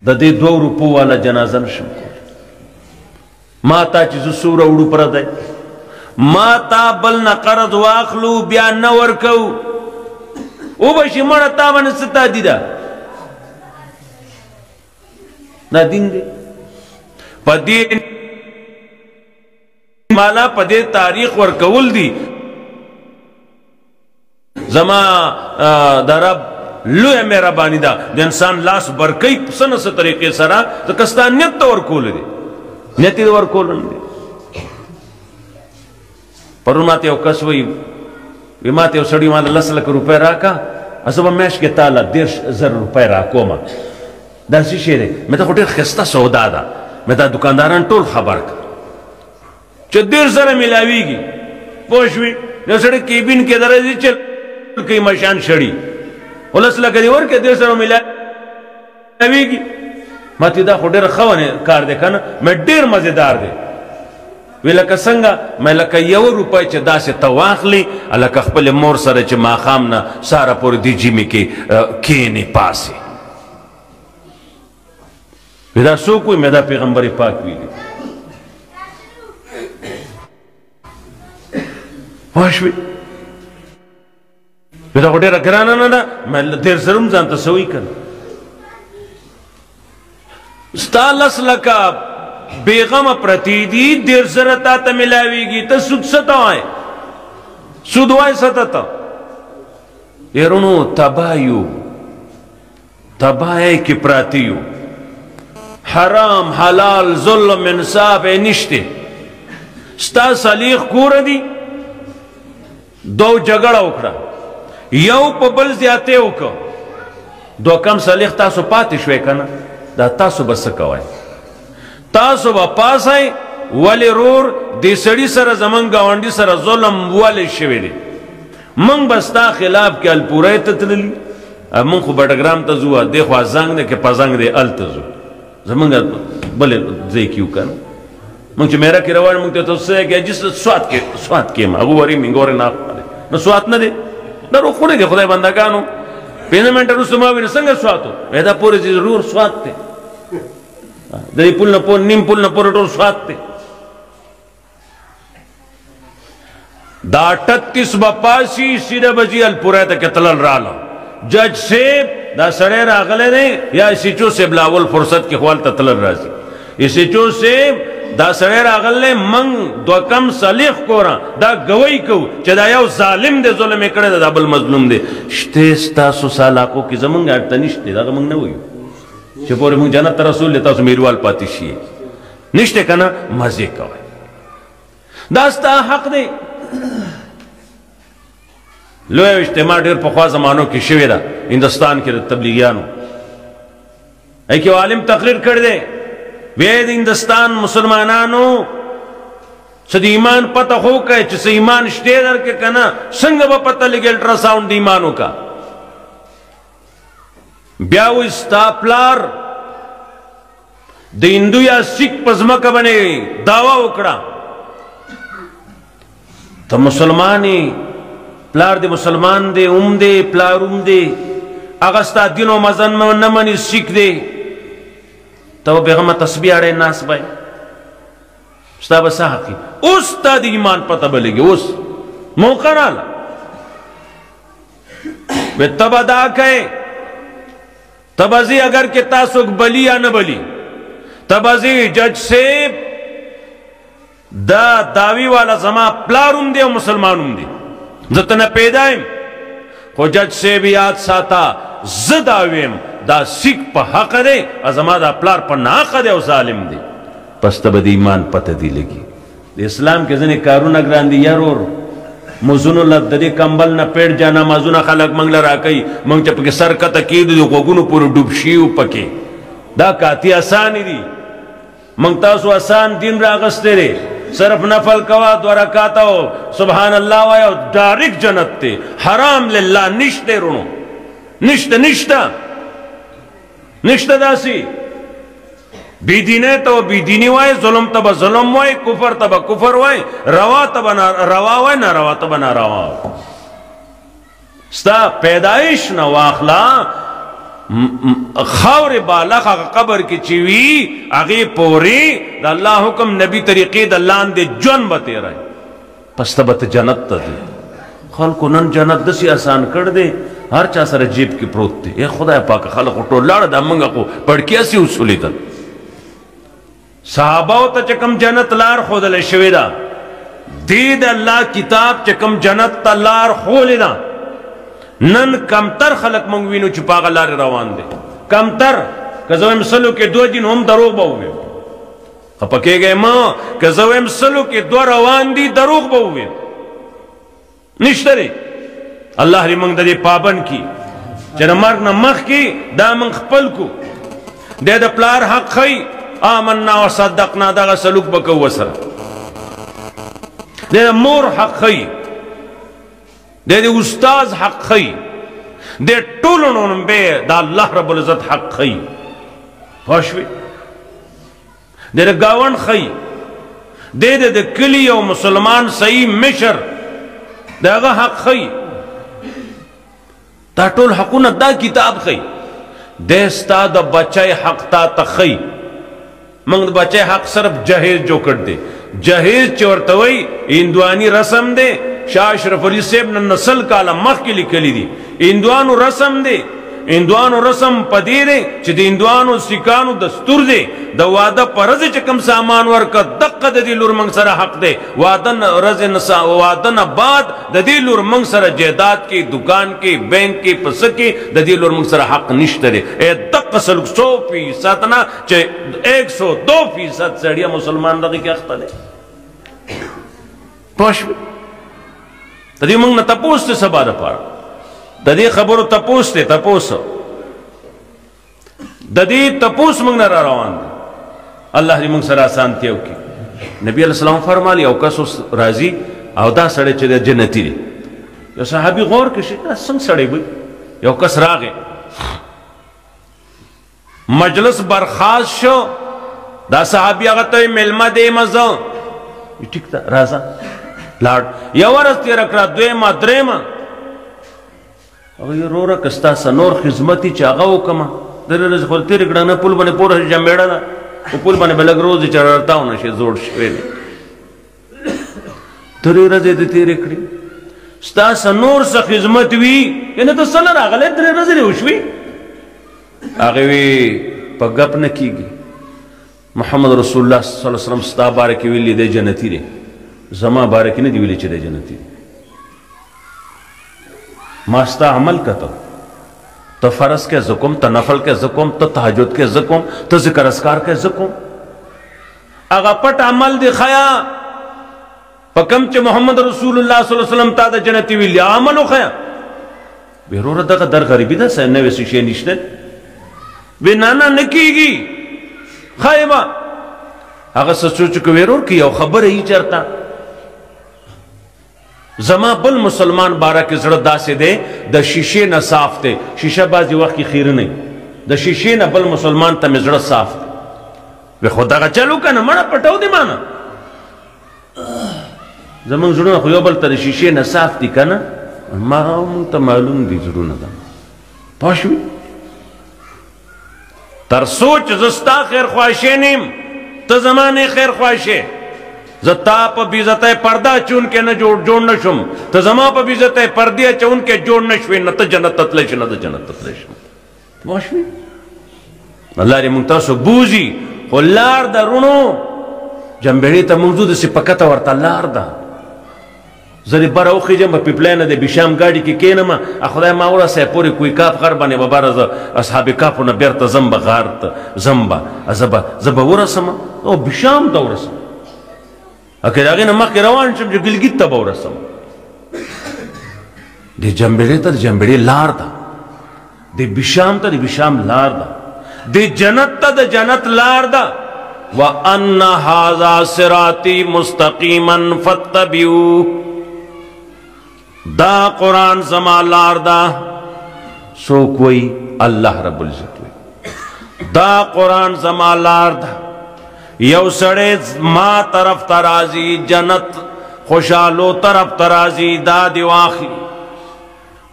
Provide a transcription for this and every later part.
د دې 2 روپو والا جنازه نشم کولی ما تا چې زه څومره وړو پردی ما تا بل نه قرض واخلو بیا نه ورکو وبشي مړه تا باندې څه تادي ده دا دین دی په دې مالا په دې تاریخ ورکول دي زما د رب لوی مهرباني ده د انسان لاس برکۍ په څه نه څه طریقې سره ځکه ستا نیت ته ورکول دي نیت یې ورکول نه دي پرون ماته یو کس وایي ماته یو سړي ماله 10 لک روپۍ راکړه زه به میاشت کې تاله 10,000 روپۍ راکومه دا څه شی دی مې ته خو ډېر ښایسته سودا ده مې دا دکانداران ټول خبر کړه چې 10,000 میلاویږي پوه شوې یو سړی کیبین کې درځي چې کوي مشان شړي 10 لکه دې ورکړه 10,000 میلاویږي ما ته دا خو ډېر ښه کار دی که نه مې ډېر مزېدار دی وی لکه څنګه مې لکه 1 روپۍ چې داسې ته واخلي لکه خپلې مور سره چې ماښام نه ساره پورې دې جیمې کې کښېنې پاسې وی دا څوک وي مې دا پیغمبر پاک ویلي پوه شوې وی دا خو ډېره ګرانه نه ده مې 10,000 هم ځان ته څه وایي که نه ستا 10 لکه بیغمه پرتی دی 10,000 تا ته ملاویږي ته سود څه ته وایې سود وایې څه ته ته یارونو تباه یو تباهی کې پراته یو حرام حلال ظلم انصاف یې نشته ستا صلیخ کوره دي 2 جګړه وکړه یو په بل زیاتې وکړه 2 کم صلیخ تاسو پاتې شوې که نه دا تاسو به څه کوئ تاسو به پاسئ ولې رور دې سړي سره زمونږ ګاونډي سره ظلم ولې شوی دی موږ به ستا خلاف کې الپورۍ ته تللي موږ خو بډګرام ته ځو دې خوا زنګ دی که په زنګ دی هلته ځو زمونږ بلې ځای کې یو که نه موږ چې میره کې روان موږ ته څه کې جس سوات کې یم هغه واري مینګورې نه نو سوات نه دی دا روغخونې دی خدای بندګانو 5 منټه وروسته ما ویل څنګه سوات و دا پورې ضرور سوات دی د دې پل نه پور نیم پل نه پورې ټول سوات دی دا 38 به پاسي سیده بجي الپورۍ ته کې تلل راله جج صاحب دا سړی راغلی دی یا ایسیچو صاحب لاول فرصت کې خو هلته تلل راځي ایسیچو صاحب دا سړی راغلی موږ 2 کم صلیخ کوره دا ګوی کوو چې دا یو ظالم دی ظلم یې کړی دی دا بل مظلوم دی شته ستاسو سالاکو کې زمونږ اړته نشته دا موږ نه وایو چې پورې موږ جنت ته رسول دی تاسو میروال پاتې شي نشته که نه مزې کوئ دا ستا حق دی لوی اجتماع ډېر پخوا زمانو کې شوې ده هندوستان کې د تبلیغیانو ای کې عالم تقریر کړی دی وی د هندوستان مسلمانانو څه د ایمان پته خو کوئ چې څه ایمان شته در کې که نه څنګه به پته لګي الټراساؤنډ د ایمانو کا بیا وی ستا پلار د هندو یا سکھ په ځمکه باندې دعوه وکړه ته مسلمان یې پلار دې مسلمان دی اوم دی پلار اوم دی هغه ستا دین او مذهب نه مني سکھ دی ته به بیغمه تسبیح اړې ناس به ستا به څه حق اوس ستا د ایمان پته به لګي اوس موقع راله وی ته به دا کوې ته به ځې اگر که تاسو بلی یا نه بلی ته به ځې جج صاحب دا داوی والا زما پلار هم دی او مسلمان هم دی زه ته نه پیدا یم خو جج صاحب یاد ساته زه دا ویم دا سکھ په حق دی زما دا پلار په ناحقه دی او ظالم دی پس ته به د ایمان پته دی لګي د اسلام کې ځینې کارونه ګران دي یارور مزونو له د دې کمبل نه پیټ جانمازونه خلک موږ له راکوي موږ چې پکې سر کته کېږدو د غوږونو پورې ډوب شي پکې دا کاتی اسانې دي موږ تاسو آسان دین راغستی دی صرف نفل کوا 2 رکعاته او سبحان الله وایه او ډایرکټ جنت دی حرام لله نشته رونو نشته داسې بیدینه ته بیدینی وای ظلم ته ظلم وای کفر ته کفر وای روا ته روا وای ناروا ته ناروا ستا پیدایش نه واخلا خاور بالغ قبر کی چوی اغی پوری دا اللہ حکم نبی طریقی دا لان دے جون بتے رہے پس تبت جنت تا دے خلقو نن جنت دسی آسان کر دے ہر چا سر جیب کی پروت دے اے خدا پاک خلقو ٹولار دا منگا کو پڑکیا سی اصولی تا صحاباو تا چکم جنت لار خود لے شوی دا دید اللہ کتاب چکم جنت تا لار خولی دا نن کمتر خلق منگوینو چپاغ لار روان دے کمتر کزویم سلو کے 2 دن ہم دروغ باوگے خپکے گئے ماں کزویم سلو کے 2 روان دی دروغ باوگے نشترے اللہ ری منگ دے پابن کی چرا مرگ نا مخ کی دا منگ خپل کو دے دا پلار حق خی آمنا و صدقنا دا سلوک بکو وسر دے دا مور حق خی دے دے استاز حق خی دے ٹولنون بے دا اللہ رب العزت حق خی فاشوی دے دے گاون خی دے دے کلی و مسلمان صحیح مشر دے اگا حق خی تا ٹول حقونا دا کتاب خی دے ستا دا بچائی حق تا تخی منگ دا بچائی حق صرف جہیز جو کر دے جہیز چورتوئی اندوانی رسم دے شاہ اشرف علی صاحب نے نسل کالا مخ کی لکھلی دی اندوانو رسم دے اندوانو رسم پدی دے چی دی اندوانو سکانو دستور دے دا وعدہ پر رضی چکم سامان ورکا دقا دا دی لور منگ سر حق دے وعدن بعد دا دی لور منگ سر جہداد کی دکان کی بینک کی پسکی دا دی لور منگ سر حق نشت دے اے دقا سلک 100% نا چی 102% سڑیا مسلمان لگی کی اختا دے پوشوی تا دی منگ نا تپوس تے سبا دا پارا دا دی خبرو تپوس تے تپوس دا دی تپوس منگ نا روان دے اللہ دی منگ سر آسان تیو کی نبی علیہ السلام فرمالی او کسو رازی او دا سڑے چے دے جنتی دے یو صحابی غور کشی سنگ سڑے بھئی یو کس راگے مجلس برخاست شو دا صحابی آگا توی ملمہ دے مزا یہ ٹھیک تا رازا لارڈ یو ورز تیرک را دویمہ دریمہ اگر یہ رو رہا کستا سنور خزمتی چاگاو کما در رز خول تیرک رانا پول بنے پورا جمعیڑا دا وہ پول بنے بلگ روزی چرارتا ہونا شے زور شویلے در رز دے تیرک ری ستا سنور سا خزمت وی یعنی تو سنر آگلے در رز دے ہوشوی آگے وی پا گپ نکی گی محمد رسول اللہ صلی اللہ علیہ وسلم ستا بارکی ویلی دے جنتی رے زمان بارکی نے دی ویلی چرے جنتی رے ماستا عمل کتا تو فرض کے زکم تو نفل کے زکم تو تحجد کے زکم تو ذکر اسکار کے زکم اگا پٹ عمل دی خیا پکم چے محمد رسول اللہ صلی اللہ علیہ وسلم تا دا جنتی ویلی عملو خیا بیرور دا در غریبی دا سیننے ویسی شے نشتے بے نانا نکی گی خائبہ اگا سچو چکو بیرور کی او خبر ہی چرتا زما بل مسلمان بارہ کے زرد دا سے دے دا شیشے نا صاف دے شیشہ بازی وقت کی خیر نہیں دا شیشے نا بل مسلمان تا مزرد صاف دے بے خدا کا چلو کنا مڑا پٹاو دے مانا زمان زرد خویو بل تا دا شیشے نا صاف دی کنا تا معلوم دی زرد دا پاشوی تر سوچ زستا خیر خواہشے نیم تا زمانے خیر خواہشے زتا پا بیزتہ پردہ چون کے نہ جوڑ نشم تا زمان پا بیزتہ پردیہ چون کے جوڑ نشوی نہ تا جنت تتلیش نہ تا جنت تتلیش موشوی اللہ ری منگتا سو بوزی خو لار دا رونو جنبیڑی تا موجود سی پکتا ورطا لار دا زری برا اوخی جنبا پیپلین دے بیشام گاڑی کی کینما اخدای ماورا سے پوری کوئی کاپ غر بانے وبارا اصحاب کافو نا بیرتا زمبا غارت زمبا زبا ورسما او بیشام دا ورسما اگر آگے نمک کے روان شم جو گلگت تا باورسم دی جنبیڑی تا دی جنبیڑی لار دا دی بیشام تا دی بیشام لار دا دی جنت تا دی جنت لار دا وَأَنَّ هَذَا صِرَاطِي مُسْتَقِيمًا فَاتَّبِعُوهُ دا قرآن زما لار دا سو کوئی اللہ رب العزت ہوئی دا قرآن زما لار دا یو سڑے ما طرف ترازی جنت خوشالو طرف ترازی دا دیواخی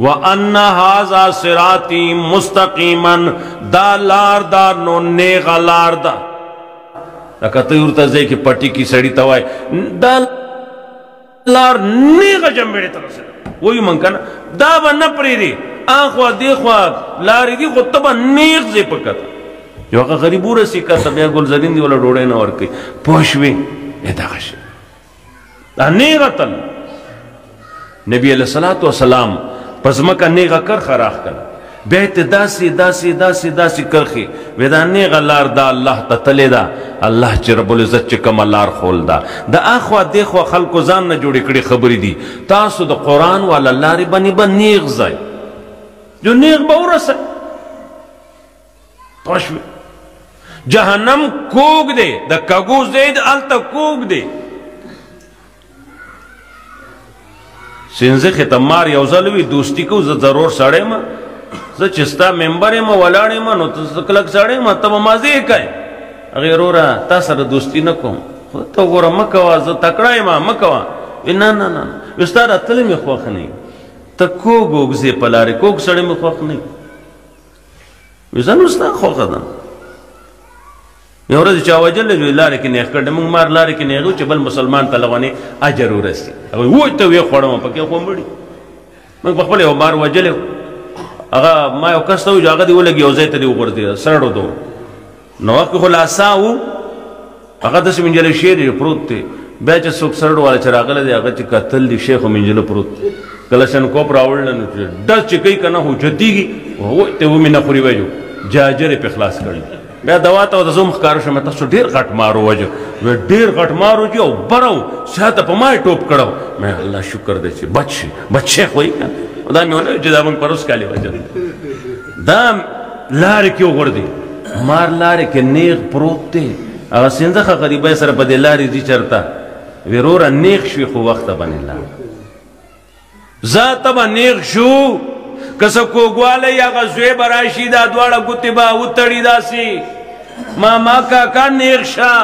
وَأَنَّ هَذَا صِرَاطِي مُسْتَقِيمًا دا لار دا نو نیغا لار دا لکه ته ورته ځای کې پټي کې سړي ته وایي دا لار نیغه جنبېړې ته رسېده وایي موږ که نه دا به نه پرېږدي اخوا دېخوا لارې دي خو ته به نیغ ځې په کته یو هغه غریب ورسي کته بیا ګلزرین دي ولا ډوډۍ نه ورکوي پوه شوې دغه شی دا نیغه تل نبی علیه الصلاة والسلام په ځمکه نیغه کرښه راښکله بیا ته داسې کرښې وی دا نیغه لار دا الله ته تلې ده الله چې رب العزت چې کومه لار خول ده د اخوا دېخوا خلکو ځان نه جوړې کړې خبرې دي تاسو د قرآن والا لارې باندې به نیغ ځئ جو نیغ به ورسئ پوه شوې جهنم کوږ دی د کږو ځای دی هلته کوږ دی سینځخې ته مار یو ځل وي دوستي کوو زه ضرور سړی یم زه چې ستا ممبر یم ولاړ یم نو ته کلک سړی یم ته به مازې کوې هغې وروره تا سره دوستي نه کوم خو ته وګوره مه کوه زه تکړه یم مه کوه وی نه نه نه وی ستا راتلل مې خوښ نه وي ته کوږ وګځې په لارې کوږ سړی مې خوښ نه وي وی زه نو ستا خوښه ده یو ورځ چا وجلی وی لارې کې نیغ کړ موږ مار لارې کې نیغ چې بل مسلمان ته لغونې اجر ورسي هغوی وای ته ویې خوړم پکې خو مړي موږ په خپله یو مار وجلی هغه ما یو کس ته وایي چې هغه دې ولګي یو ځای ته دې وغورځېده سړو دو نو وخت کې خو لاسا و هغه داسې منجلې شیر پروت دی بیا چې څوک سړو والا چې راغلی دی هغه چې کتل دی شیخ منجله پروت دی کله شنکوپ راوړله نو چې ډز چې کوي که نه خو چتېږي وای ته ومې نه خوري وایي جاجر یې پې خلاص کړي بیا دوا ته د زوم ښکاره شو مې تاسو ډېر غټ مارو وجه وی ډېر غټ مارو چې او بره و شاته په ما یې ټوپ کړی و مې الله شکر دی چې بچ شي بچ شیخ وایي که دا مې ونه چې دا موږ پروس کالې وجه دا لارې کې وغورځي مار لارې کې نیغ پروت دی هغه سینځخه غریبۍ سره په دې لارې ځي چېرته وی وروره نیغ شوي خو وخته باندې لار ذاته به نیغ شو که څه کوږوالی هغه زوی به راشي دا دواړه ګوتې به وتړي داسې ماما کاکا نیغ شه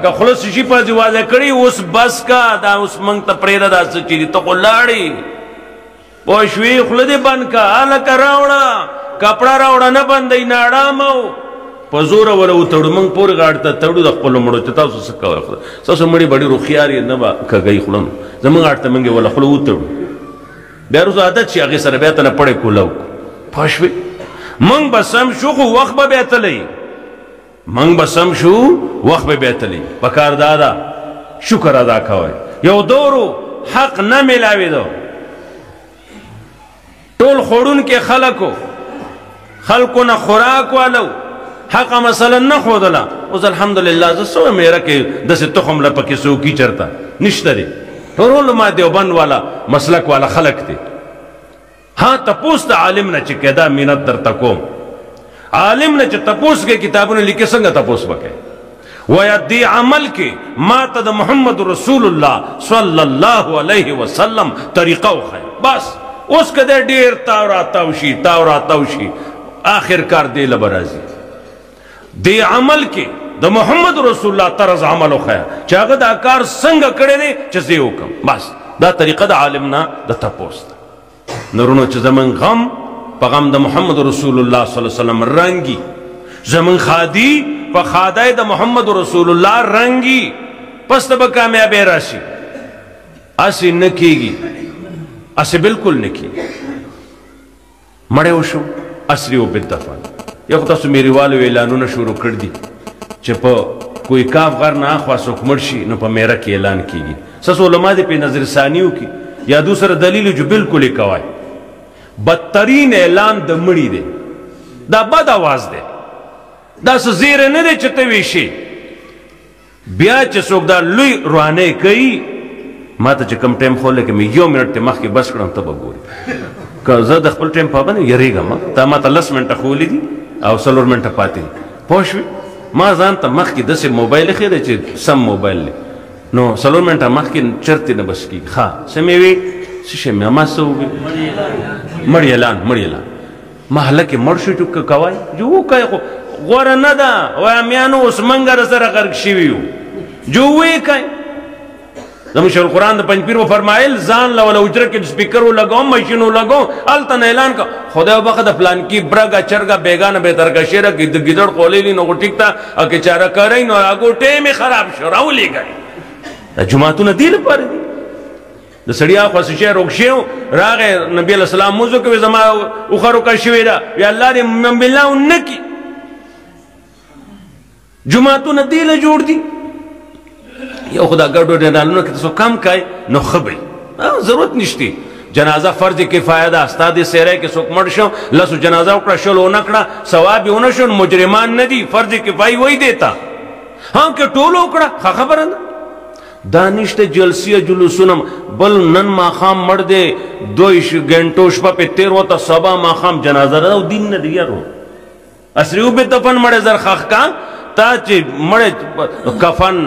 که خوله څه شي په واضح کړي اوس بس کا دا اوس موږ ته پرېږده دا څه چې دي ته خو لاړې پوه شوې خوله دې بند کا هلکه راوړه کپړه راوړه نه بندوي ناړامه و په زوره وله وتړو موږ پورې غاړې ته تړو د خپلو مړو چې تاسو څه کوئ ستاسو مړي به ډېر هوښیار یې نه به کږئ خوله نو زموږ غاړې ته موږ یې وله خوله وتړو بیا روز عادت شي هغې سره بیا ته نه پړی کولاو پوه شوې موږ به سم شو خو وخت به بیا تلی موږ به سم شو وخت به بیا تلی پکار دا ده شکر ادا کوئ یو دورو حق نه میلاوېدو ټول خوړونکي خلکو نه خوراک والو حقه مثلا نه ښودله اوس الحمدلله زه څه وایم یاره کې داسې تخم له پکې څوکي چېرته نشته دی ټول ما دیوبند والا مسلک والا خلق دی ها تپوس د عالم نه چې کېدا مینت درته کوم عالم نه چې تپوس کې کتابونه لیکي څنګه تپوس وکړي ویا دې عمل کې ما ته د محمد رسول الله صلی الله علیه وسلم طریقه وښیه بس اوس که دی ډېر تاو راتاو شي آخر کار دی له به راځي دې عمل کې د محمد رسول الله طرز عمل وښیه چې هغه دا کار څنګه کړی دی چې زه یې وکړم بس دا طریقه د عالم نه د تپوس ده نورونو چې زمونږ غم په غم د محمد رسول الله صلی الله علیه وسلم رنګي زمونږ خادي په خادای د محمد رسول الله رنګي پس ته به کامیابی راشي اسې نه کېږي اسې بالکل نه کېږي مړی وشو اسري و بالدفن یا خو تاسو میریوالو اعلانونه شروع کړ دي چې په کوئی کاف غر نه اخوا څوک مړ شي نو په میره کې اعلان کېږي ستاسو علما دې پې نظر ثاني وکړي یا دوسره دلیل جو بالکل یې کوئ بدترین اعلان د مړي دی دا بد آواز دی دا څه زیری نه دی چې ته ویشي بیا چې څوک دا لوی روانۍ کوي ما ته چې کوم ټایم خوله کې مې یو منټ مخکې بس کړم ته به ګورې که زه د خپل ټایم پابند یریږم تا ما ته 10 منټه ښوولي دي او 4 منټه پاتې دي پوه شوې ما ځان ته مخکې داسې موبایل ایښی دی چې سم موبایل دی نو 4 منټه مخکې چرتې نه بس کېږي ښه څه مې وي څه شی مې ما څه ووي مړ اعلان ما هلکې مړ شو چې کوئ جو وکئ خو غوره نه ده وایه میانو اوس منګه سره غرق شوي یو جو ویې کوئ زموږ شیخ القرآن د پنځپیر و فرمایل ځان له ولا اجره کې سپیکر ولګوم ماشین ولګوم هلته نه اعلان کا خدای وبخښه د پلان کې برګه چرګه بیګانه بهتر کا شیره کې د ګیدړ قولېلی نو ټیک تا او کې چاره کوي نو هغه ټیم خراب شو راولېږي د جمعهتونه دی لپاره دي د سړیا خو شي روغ شي راغې نبی علیہ السلام موضوع کوي زما اخرو کا شوی دا یا الله دې من بالله انکی جمعهتونه دی له جوړ دي یو خدا ګډو ډنالونو کې تاسو کم کای نو خبي ضرورت نشتی جنازه فرض کفایه ده استاد سیره کې څوک مړ شو لاسو جنازه وکړه شلو نکړه ثواب یې ونه شو مجرمان نه دي فرض کفایي وای دیتا هم کې ټولو وکړه خبره نه دانشته جلسیه جلوسونم بل نن ماخام مړ دی 2 غنټو شپه په 13 وته سبا ماخام جنازه ده دین نه دی یارو اسریو به دفن مړ زر خخ کا تا چې مړ کفن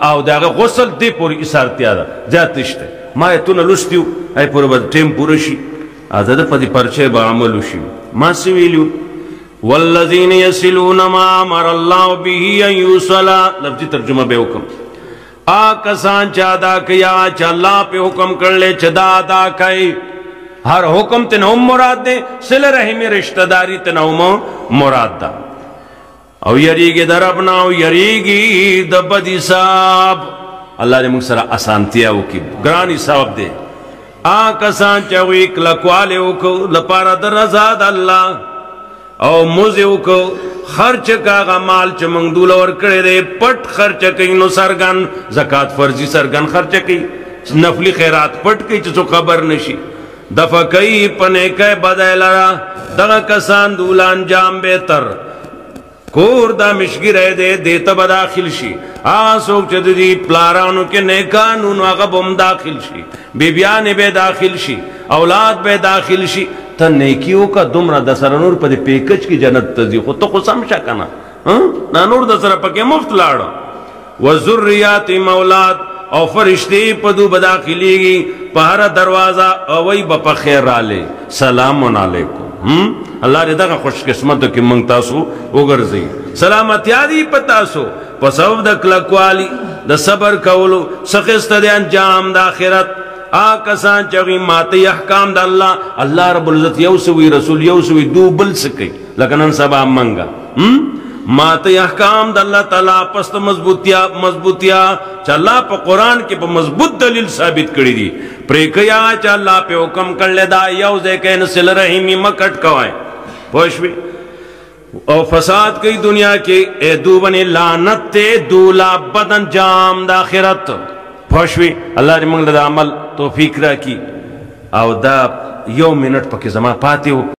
او دغه غسل دی پوری اسارتیا ده ذات نشته ما ته نه لستیو ay پوره بد ټیم پوره شي آزاد پدی پرچه به عمل وشي ما سویلو والذین یصلون ما امر الله به ان یوصل لفظی ترجمه به حکم کسان چا ادا کیا چا اللہ پہ حکم کر لے چدا ادا کئی ہر حکم تنہم مراد دے صلہ رحمی رشتہ داری تنہم مراد دا او یریگی در اپنا او یریگی دبدی صاحب اللہ نے مکسرہ آسانتیاو کی گرانی صاحب دے کسان چاوی کلکوالے کو لپارا در رضاد اللہ او موزیو کو خرچ کاغا مال چا منگدول اور کرے دے پٹ خرچ کئی نو سرگن زکاة فرضی سرگن خرچ کئی نفلی خیرات پٹ کئی چسو خبر نشی دفع کئی پنے کئی بدائی لرا دغا کسان دولان جام بیتر کور دا مشگی رہ دے دیتا بداخل شی آسوک چد دی پلارانو کے نیکانونو آغا بم داخل شی بیبیان بے داخل شی اولاد بے داخل شی تا نیکیو کا دمرا دسرانور پا دی پیکچ کی جنت تزی خود تو خود سمشا کنا نانور دسرا پاکے مفت لارا وزریات مولاد او فرشتی پا دو بداخلی گی پہرا دروازہ اوی بپا خیر رالے سلام علیکم اللہ رضا کا خوش قسمتو کی منگتاسو اگر زی سلامت یادی پتاسو پسو دا کلکوالی دا صبر کولو سخست دے انجام دا آخرت کسان چاگی ماتی احکام دا اللہ رب العزت یوسوی رسول یوسوی دو بل سکی لیکن ان سبا منگا ماتی احکام دا اللہ تعالیٰ پست مضبوطیا چا اللہ پا قرآن کی پا مضبوط دلیل ثابت کری دی پریکیا چا اللہ پہ حکم کر لے دا یوزے کہ نسل رحیمی مکٹ کوائیں پوشوی او فساد کئی دنیا کی اے دو بنی لعنت تے دولا بدن جام دا آخرت پوشوی اللہ نے منگل دا عمل توفیق را کی او دا یو منٹ پاکی زمان پاتی ہو